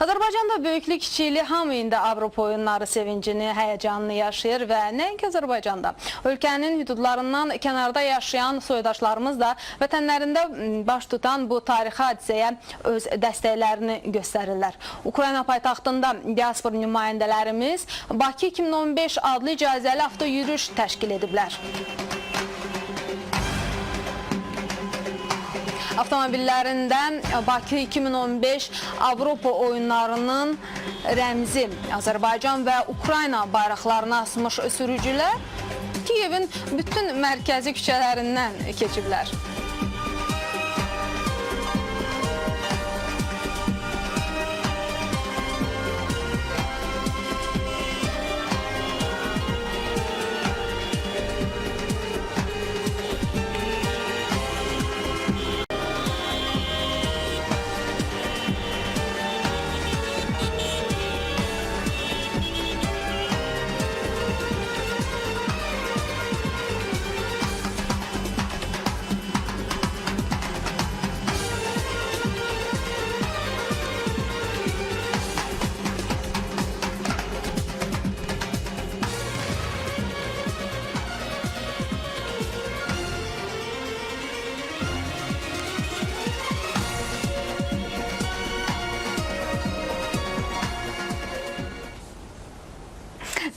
Azərbaycanda böyüklü kiçikli hamı indi Avropa oyunları sevincini, həyəcanını yaşayır və nəinki Azərbaycanda. Ölkənin hüdudlarından kənarda yaşayan soydaşlarımız da vətənlərində baş tutan bu tarixi hadisəyə öz dəstəklərini göstərirlər. Ukrayna paytaxtında diaspor nümayəndələrimiz Bakı 2015 adlı icazəli avtoyürüş təşkil ediblər. Avtomobillərində Bakı 2015 Avropa oyunlarının rəmzi Azərbaycan və Ukrayna bayraqlarını asmış sürücülər Kiyevin bütün mərkəzi küçələrindən keçiblər.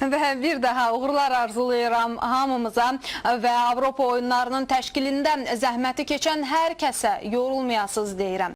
Və bir daha uğurlar arzulayıram hamımıza və Avropa oyunlarının təşkilində zəhməti keçən hər kəsə yorulmayasınız deyirəm.